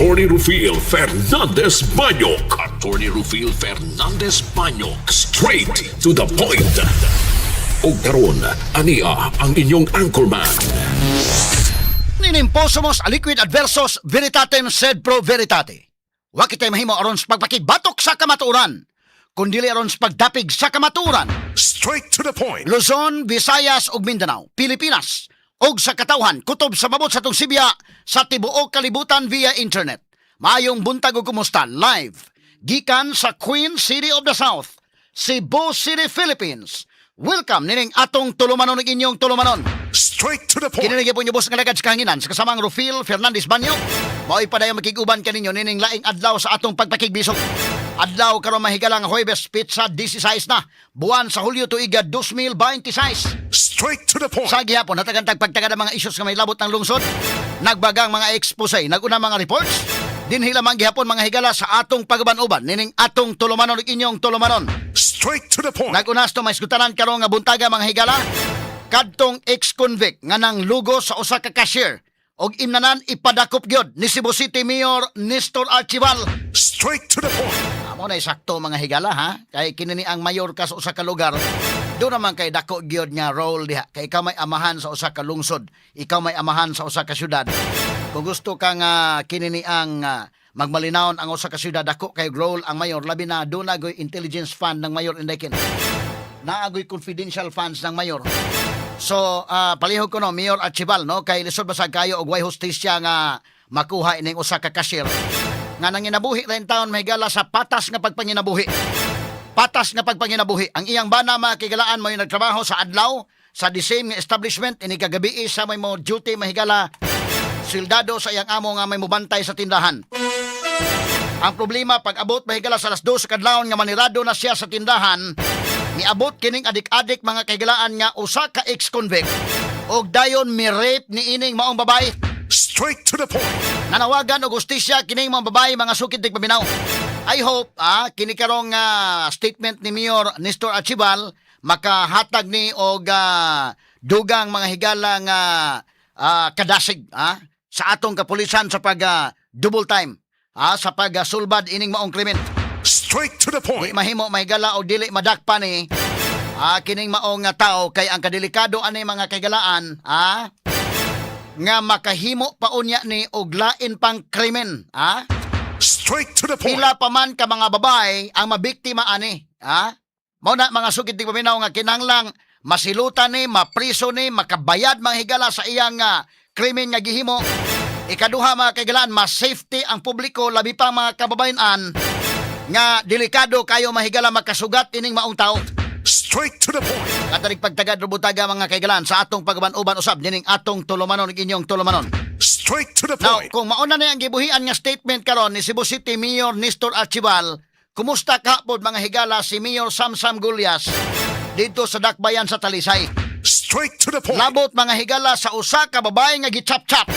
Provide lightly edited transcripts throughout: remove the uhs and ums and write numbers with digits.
Attorney Rufil Fernandez Banyok. Attorney Rufil Fernandez Banyok. Straight to the point. O karon, ania ang inyong anchorman. Ninimposomos aliquid adversos veritatem sed pro veritate. Wa kitay mahimo aron sa pagpakigbatok sa kamatuoran, kundili aron sa pagdapig sa kamatuoran. Straight to the point. Luzon, Visayas ug Mindanao, Pilipinas ug sa katawhan kutob sa mabot sa tong Sibya sa tibuok kalibutan via internet. Maayong buntag ug kumusta live gikan sa Queen City of the South, Cebu City, Philippines. Welcome nining atong tulumanon ug inyong tulumanon. Straight to the point. Kininig po niyo boss nga lagad sa kahanginan sa kasamang Rufil Fernandez Banyok. Mao'y padayang makiguban kaninyo nining laing adlaw sa atong pagpakigbisog. Adlaw karon mahigalang Huwebes Pizza 16 na buwan sa Hulyo tuiga 2026. Straight to the point. Sa gihapon natagantag pagtagad ang mga issues nga may labot ng lungsod. Nagbagang mga expose, naguna mga reports. Dinhila man gihapon mga higala sa atong pagaban-uban nining atong tulumanon ug inyong tulumanon. Straight to the point. Nagunas to may skutanan karon nga buntaga mga higala. Kadtong ex-convict nga nang lugo sa usa ka cashier og imnanan ipadakop gyud ni Cebu City Mayor Nestor Archival. Straight to the point. Amo na sakto mga higala ha. Kay kinini ang mayor ka sa usa ka lugar. Do naman kay dako gyud nga role diha. Kay ikaw may amahan sa usa ka lungsod, ikaw may amahan sa usa ka syudad. Kung gusto ka nga kinini ang magmalinawon ang usa ka syudad, dako kay role ang mayor, labi na do na goy intelligence fund ng mayor Inday naagoy confidential funds ng mayor. So, palihog ko no, Mayor Archival, no? Kay lisod basag kayo og way hustisya nga makuha ining usa ka cashier. Nga nanginabuhi rin taon may gala sa patas nga pagpanginabuhi. Patas nga pagpanginabuhi. Ang iyang bana makigalaan mo yung nagtrabaho sa adlaw, sa the same nga establishment, ini kagabi sa may mo duty mahigala, sildado sa iyang amo nga may mubantay sa tindahan. Ang problema, pag abot mahigala sa alas 2 sa kadlawon nga manirado na siya sa tindahan, niabot kining adik-adik mga kaigalaan nga usa ka ex-convict og dayon mi-rape ni ining maong babae. Straight to the point. Nanawagan og hustisya kining mga babae mga sukid tig paminaw. I hope kini karong statement ni Mayor Nestor Archival makahatag ni og dugang mga higala nga kadasig sa atong kapulisan sa pag double time sa pag sulbad ining maong krimen. Straight to the point. Di mahimo mahigala o dili madakpan ni kining maong tao kay ang kadelikado ani mga kagalaan nga makahimo pa unya ni og lain pang krimen. Straight to the point. Pila pa man ka mga babae ang mabiktima ani. Mao na mga sugid tig paminaw nga kinahanglang masilutan ni, mapriso ni, makabayad mga higala sa iyang krimen nga gihimo. Ikaduha mga kagalaan, mas safety ang publiko labi pa mga kababayan nga delikado kayo mahigala makasugat ining maong tao. Straight to the point. Katalig pagtagad rubutaga mga kaigalan sa atong pagaban-uban usab nining atong tulumanon ug inyong tulumanon. Straight to the Now, point. kung mauna na ang gibuhian nga statement karon ni Cebu City Mayor Nestor Archival, kumusta kahapon mga higala si Mayor Samsam Gulyas dito sa Dakbayan sa Talisay? Straight to the point. Labot mga higala sa usa ka babae nga gichap-chap.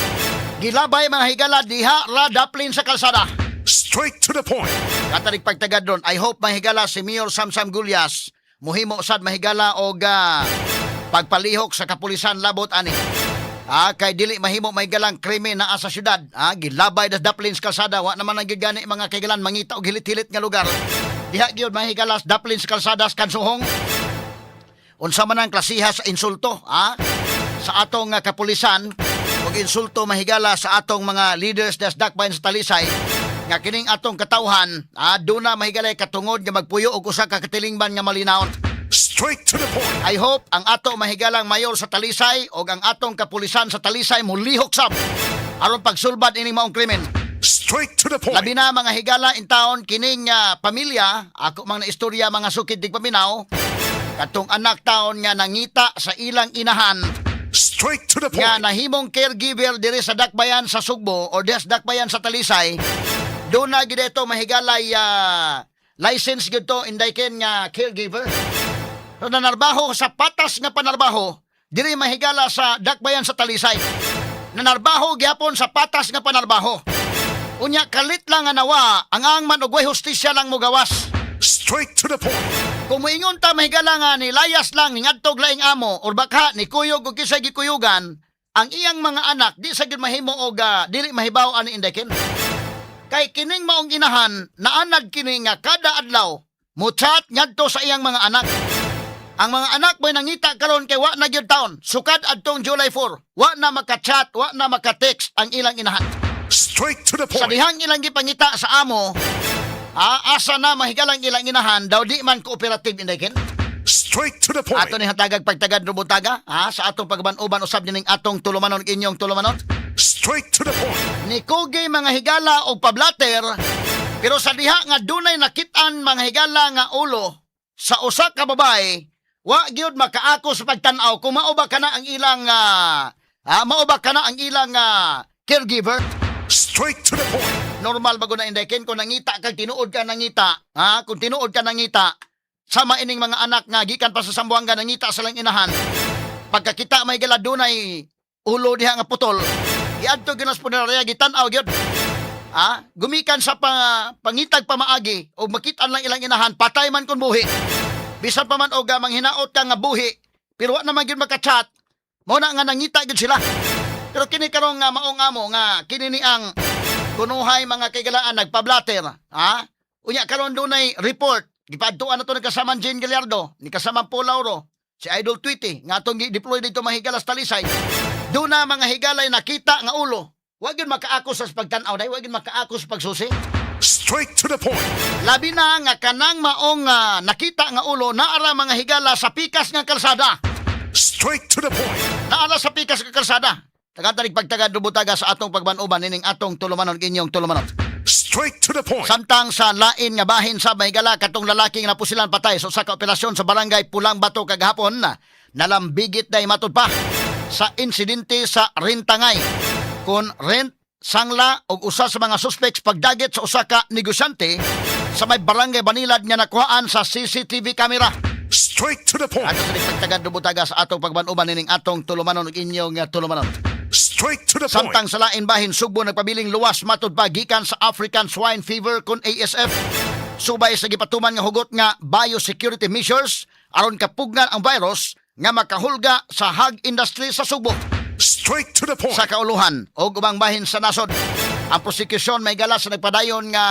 Gilabay mga higala diha ra daplin sa kalsada. Straight to the point. Katalig pagtagad ron, I hope mahigala si Mayor Samsam Gulyas muhimo sad mahigala og pagpalihok sa kapulisan labot ani. Kay dili mahimo mahigalang krimen na sa syudad. Gilabay das daplins kalsada, wa naman ang gigani mga kaigalan mangita og hilit-hilit nga lugar. Diha gyud mahigalas daplins kalsadas kansuhong. Unsa man ang klasiha sa insulto sa atong kapulisan og insulto mahigala sa atong mga leaders des Dakbayan sa Talisay. Nga kining atong katawhan, duna mahigalay katungod nga magpuyo og usa ka katilingban nga malinaon. Straight to the point. I hope ang ato mahigalang mayor sa Talisay og ang atong kapulisan sa Talisay mulihok sab aron pagsulbad ining maong krimen. Straight to the point. Labi na mga higala in taon kining pamilya, ako mang naistorya mga sukid dig paminaw, katong anak taon nga nangita sa ilang inahan. Straight to the Nga point. nahimong caregiver diri sa Dakbayan sa Sugbo or des Dakbayan sa Talisay. Doon na gid ito mahigalay license gid to inday ken nga caregiver. So nanarbaho sa patas nga panarbaho diri mahigala sa Dakbayan sa Talisay. Nanarbaho gyapon sa patas nga panarbaho. Unya kalit lang nga nawa ang angman og way hustisya lang mo gawas. Straight to the point. Kung moingon ta mahigala nga ni layas lang ni ngadtog laing amo or baka ni kuyog og kisay gikuyugan, ang iyang mga anak di sa gid mahimo og dili mahibaw ani inday ken. Kay kining maong inahan, naanad kini nga kada adlaw, muchat ngadto sa iyang mga anak. Ang mga anak mo'y nangita karon kay wa na gyud taon. Sukad adtong July 4, wa na maka-chat, wa na maka-text ang ilang inahan. Straight to the Sa point. dihang ilang gipangita sa amo, asa na mahigalang ilang inahan, daw di man cooperative inday ken. Straight to the point. Ato ni hatagag pagtagad rubutaga, sa atong pagban-uban usab ning atong tulumanon inyong tulumanon. Straight to the point. Ni Kugi mga higala og pablater, pero sa diha nga dunay nakit-an mga higala nga ulo sa usa ka babae, wa gyud makaako sa pagtan-aw kung mao ba kana ang ilang mao ba kana ang ilang caregiver. Straight to the point. Normal bago na inday ken kung nangita kag tinuod ka nangita, kung tinuod ka nangita, sama ining mga anak nga gikan pa sa Sambuanga nangita sa lang inahan. Pagkakita may gala dunay ulo diha nga putol, giadto gyud sa punerarya gitan-aw gyud. Gumikan sa pangitag pamaagi o makit-an lang ilang inahan, patay man kun buhi. Bisan pa man og manghinaot ka nga buhi, pero wa naman gyud maka-chat. Mao na nga nangita gyud sila. Pero kini karong nga maong amo nga kini ni ang kunuhay mga kaigalaan nagpablater, unya karon dunay report gipadtuan na to ni kasamang Jane Gallardo, ni kasamang Paul Lauro, si Idol Tweety nga atong gi-deploy dito mahigalas Talisay. Doon na mga higalay nakita nga ulo. Wa gyud makaako sa pagtan-aw day, wa gyud makaako sa pagsusi. Straight to the point. Labi na nga kanang maong nakita nga ulo naara mga higala sa pikas nga kalsada. Straight to the point. Naara sa pikas nga kalsada. Tagantanig pagtagad rubutaga sa atong pagban-uban nining atong tulumanon inyong tulumanon. Straight to the point. Samtang sa lain nga bahin sa mahigala katong lalaki nga napusilan patay sa usa ka operasyon sa barangay Pulang Bato kagahapon, nalambigit day matud pa sa insidente sa Rintangay kun rent sangla og usa sa mga suspects pagdagit sa usa ka negosyante sa may barangay Banilad nga nakuhaan sa CCTV camera. Straight to the point. Ato sa pagtagad rubutaga sa atong pagban-uban nining atong tulumanon ug inyong tulumanon. Straight to the point. Samtang sa lain bahin Sugbo nagpabiling luwas matud pa gikan sa African Swine Fever kun ASF. Subay sa gipatuman nga hugot nga biosecurity measures aron kapugnan ang virus nga makahulga sa hog industry sa Sugbo. Straight to the point. Sa kauluhan o ubang bahin sa nasod, ang prosekusyon may galas sa nagpadayon nga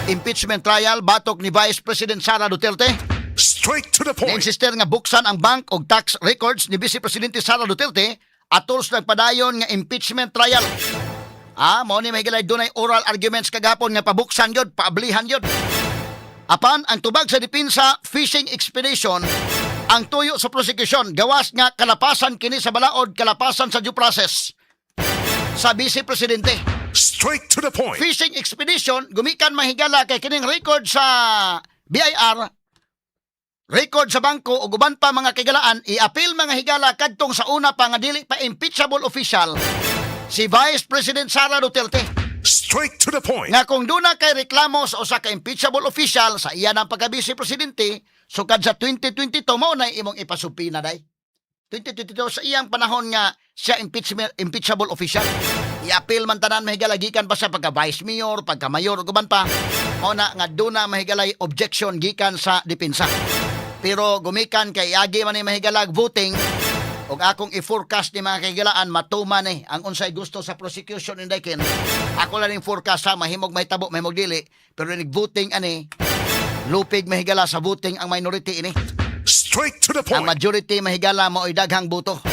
impeachment trial batok ni Vice President Sara Duterte. Straight to the point. Na-insister nga buksan ang bank og tax records ni Vice Presidente Sara Duterte atol sa nagpadayon nga impeachment trial. Mao ni mahigalay dunay oral arguments kagapon nga pabuksan yod, paablihan yod. Apan ang tubag sa depensa fishing expedition, ang tuyo sa prosecution gawas nga kalapasan kini sa balaod, kalapasan sa due process sa Vice Presidente. Straight to the point. Fishing expedition gumikan mahigala kay kining record sa BIR, record sa bangko o guban pa mga kagalaan, i-appeal mga higala kadtong sa una pa nga dili pa impeachable official si Vice President Sara Duterte. Straight to the point. Nga kung duna kay reklamo sa usa ka impeachable official sa iya ng pagka-Vice Presidente, sukad sa 2022 mao na imong ipasupina day. 2022 sa iyang panahon nga siya impeachable official. I-appeal man tanan mahigala gikan pa sa pagka-Vice Mayor, pagka-Mayor ug guban pa. Mao na nga duna mahigalay objection gikan sa depensa. Pero gumikan kay agi man ni mahigalag voting ug akong i-forecast ni mga kaigalaan matuman ang unsay gusto sa prosecution inday ken. Ako lang ning forecast sa mahimog mahitabo mahimog dili, pero ning voting ani lupig mahigala sa voting ang minority ini. Straight to the Ang point. majority mahigala mao daghang boto.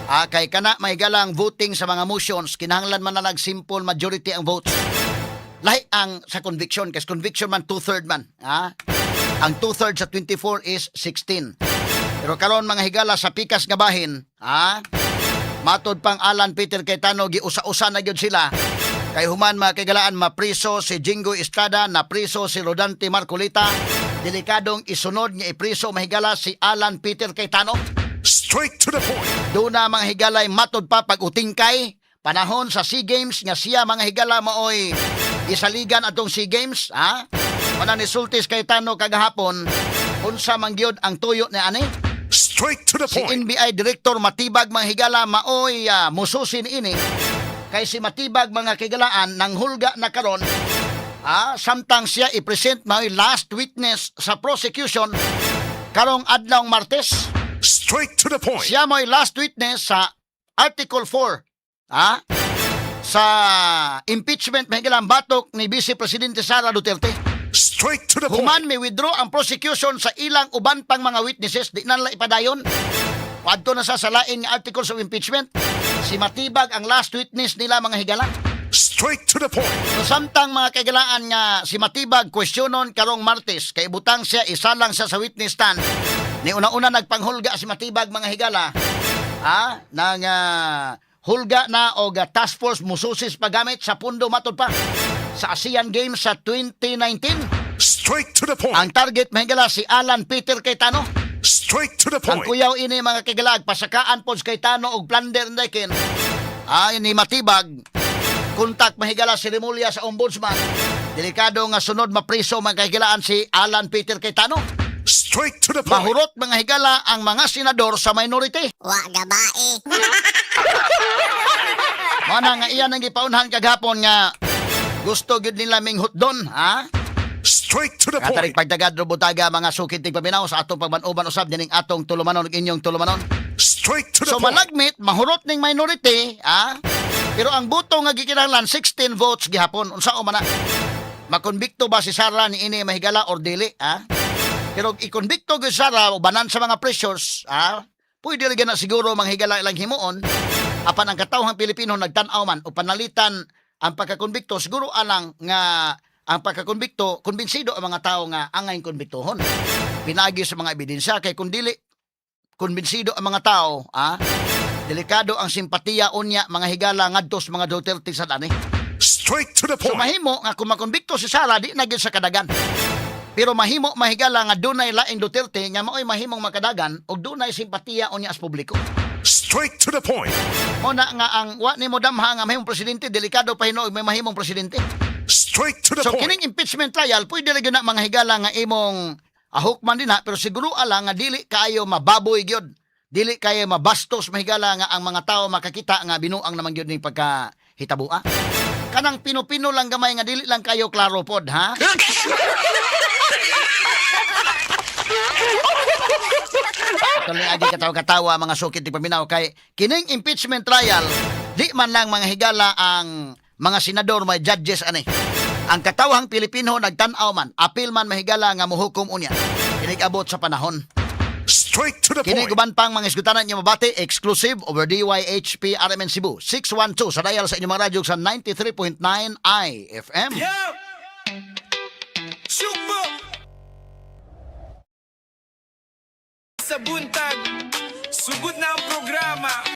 Kay kana mahigalang voting sa mga motions kinahanglan man na simple majority ang votes. Lahi ang sa conviction, kasi conviction man 2/3 man. Ang 2/3 sa 24 is 16. Pero karon mga higala sa pikas nga bahin, matod pang Alan Peter Cayetano, giusa-usa na gyud sila. Kay human mga kagalaan mapriso si Jingo Estrada, napriso si Rodante Marcolita, delikadong isunod nga ipriso mahigala si Alan Peter Cayetano. Straight to the point. Doon na mga higalay matod pa pag-utingkay, panahon sa SEA Games nga siya mga higala maoy isaligan atong SEA Games, Mana ni Sultis Cayetano kagahapon, unsa man gyud ang tuyo ni ani? Straight to the Si point. NBI Director Matibag mga higala maoy mususin ini. Kay si Matibag mga kigalaan nang hulga na karon, samtang siya i-present maoy last witness sa prosecution karong adlawng Martes. Straight to the point. Siya mo'y last witness sa Article 4 sa impeachment mahigalang batok ni Vice Presidente Sara Duterte. Straight to the point. Human may withdraw ang prosecution sa ilang uban pang mga witnesses, di na nila ipadayon. Wadto na sa salain nga articles of impeachment. Si Matibag ang last witness nila mga higala. Straight to the point. So samtang mga kaigalaan nga si Matibag questionon karong Martes kay butang siya isa lang siya sa witness stand. Ni una-una nagpanghulga si Matibag mga higala. Nang hulga na og task force mususis pagamit sa pundo matod pa sa ASEAN Games sa 2019. Straight to the point. Ang target mahigala si Alan Peter Cayetano. Straight to the Ang point. kuyaw ini mga kagalag pasakaan po si Cayetano og plunder ndekin. Ni Matibag kontak mahigala si Remulla sa ombudsman. Delikado nga sunod mapriso mga kahigalaan si Alan Peter Cayetano. Straight to the point. Mahurot mga higala ang mga senador sa minority. Wa gabae. Mana nga iyan ang gipaunhan kagapon nga gusto gyud nila minghot doon, Straight to the Katarik point. pagdagad butaga mga sukit tig paminaw sa atong pagbanuban usab dining atong tulumanon ug inyong tulumanon. Straight to the So point. malagmit mahurot ning minority, pero ang buto nga gikinahanglan 16 votes gihapon. Unsa o man na? Makonbikto ba si Sara ni ini mahigala or dili, Pero ikonbikto gyud Sara o banan sa mga pressures, pwede rin na siguro manghigala ilang himuon. Apan ang katawhang Pilipino nagtan-aw man o panalitan ang pagkakonbikto, siguro alang nga ang pagkakonbikto, kumbinsido ang mga tao nga angay konbiktohon. Pinagi sa mga ebidensya kay kung dili kumbinsido ang mga tao, delikado ang simpatiya unya mga higala ngadto sa mga Duterte sa dani. Straight to the So point. mahimo nga kung makonbikto si Sara di na gyud sa kadagan. Pero mahimo mahigala nga dunay laing Duterte nga maoy mahimong makadagan og dunay simpatiya unya sa publiko. Straight to the point. Muna nga ang wa nimo damha nga mahimong presidente, delikado pa hinuog may mahimong presidente. Straight to the So point. kining impeachment trial pwede ra gyud na mga higala nga imong ahukman din pero siguro ala nga dili kayo mababoy gyud. Dili kayo mabastos mahigala nga ang mga tao makakita nga binuang naman gyud ning pagkahitabua. Kanang pino-pino lang gamay nga dili lang kayo klaro pod, Tuloy agi katawa-katawa mga sukit di paminaw kay kining impeachment trial di man lang mga higala ang mga senador may judges ani. Ang katawhang Pilipino nagtan-aw man, apil man mahigala nga mohukom unya. Kinig abot sa panahon. Straight to the Kinig point. uban pang mga isgutanan niyo mabati exclusive over DYHP RMN Cebu 612 sa dial sa inyong mga radyo sa 93.9 IFM. Yo! Sugbo! Sa buntag, sugod na ang programa.